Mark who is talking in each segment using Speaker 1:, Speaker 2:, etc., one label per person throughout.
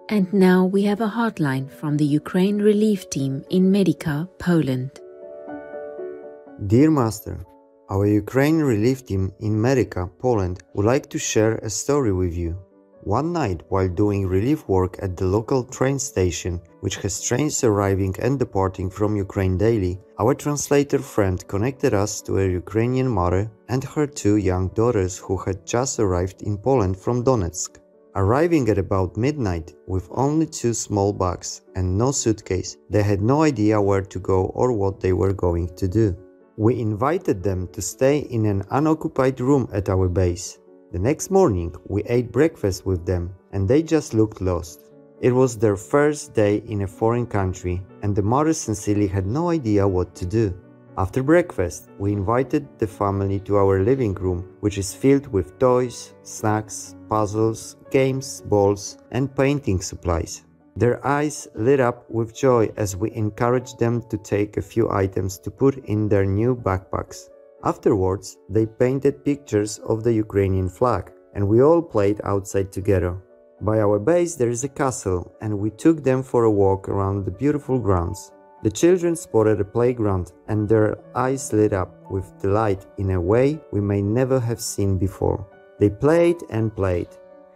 Speaker 1: And now we have a hotline from the Ukraine Relief Team in Medica, Poland.
Speaker 2: Dear Master, our Ukraine Relief Team in Medica, Poland would like to share a story with you. One night, while doing relief work at the local train station, which has trains arriving and departing from Ukraine daily, our translator friend connected us to a Ukrainian mother and her two young daughters who had just arrived in Poland from Donetsk. Arriving at about midnight with only two small bags and no suitcase, they had no idea where to go or what they were going to do. We invited them to stay in an unoccupied room at our base. The next morning, we ate breakfast with them, and they just looked lost. It was their first day in a foreign country, and the mother sincerely had no idea what to do. After breakfast, we invited the family to our living room, which is filled with toys, snacks, puzzles, games, balls, and painting supplies. Their eyes lit up with joy as we encouraged them to take a few items to put in their new backpacks. Afterwards, they painted pictures of the Ukrainian flag, and we all played outside together. By our base there is a castle, and we took them for a walk around the beautiful grounds. The children spotted a playground, and their eyes lit up with delight in a way we may never have seen before. They played and played.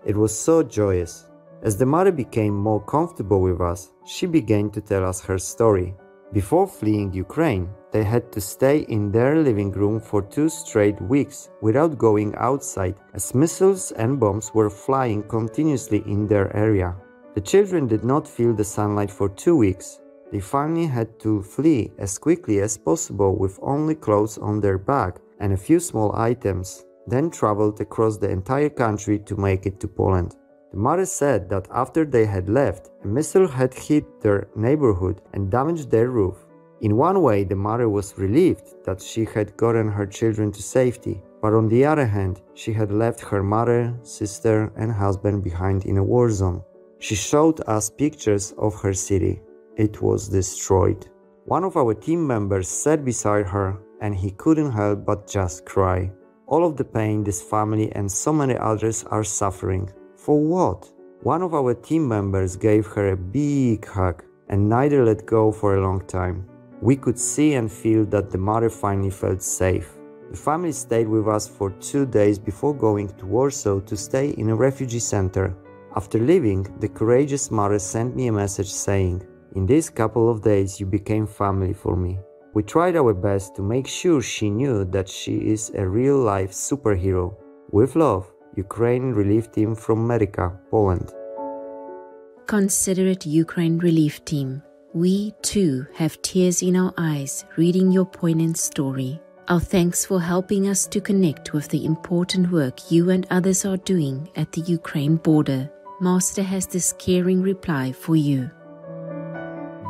Speaker 2: It was so joyous. As the mother became more comfortable with us, she began to tell us her story. Before fleeing Ukraine, they had to stay in their living room for 2 straight weeks without going outside, as missiles and bombs were flying continuously in their area. The children did not feel the sunlight for 2 weeks. They finally had to flee as quickly as possible with only clothes on their back and a few small items, then traveled across the entire country to make it to Poland. The mother said that after they had left, a missile had hit their neighborhood and damaged their roof. In one way, the mother was relieved that she had gotten her children to safety, but on the other hand, she had left her mother, sister, and husband behind in a war zone. She showed us pictures of her city. It was destroyed. One of our team members sat beside her, and he couldn't help but just cry. All of the pain this family and so many others are suffering. For what? One of our team members gave her a big hug and neither let go for a long time. We could see and feel that the mother finally felt safe. The family stayed with us for 2 days before going to Warsaw to stay in a refugee center. After leaving, the courageous mother sent me a message saying, "In these couple of days you became family for me." We tried our best to make sure she knew that she is a real-life superhero. With love, Ukraine Relief Team from Medica, Poland.
Speaker 1: Considerate Ukraine Relief Team, we too have tears in our eyes reading your poignant story. Our thanks for helping us to connect with the important work you and others are doing at the Ukraine border. Master has this caring reply for you.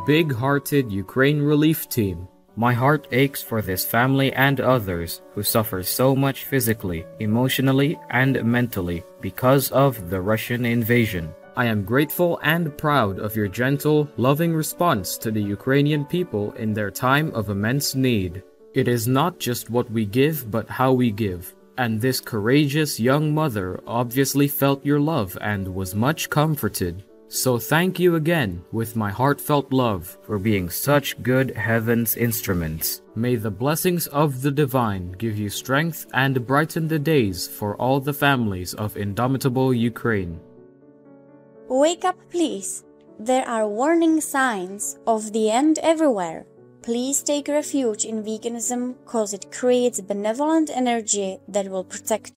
Speaker 3: Big-hearted Ukraine Relief Team, my heart aches for this family and others who suffer so much physically, emotionally, and mentally because of the Russian invasion. I am grateful and proud of your gentle, loving response to the Ukrainian people in their time of immense need. It is not just what we give, but how we give. And this courageous young mother obviously felt your love and was much comforted. So thank you again with my heartfelt love for being such good heaven's instruments. May the blessings of the divine give you strength and brighten the days for all the families of indomitable Ukraine.
Speaker 4: Wake up, please. There are warning signs of the end everywhere. Please take refuge in veganism, cause it creates benevolent energy that will protect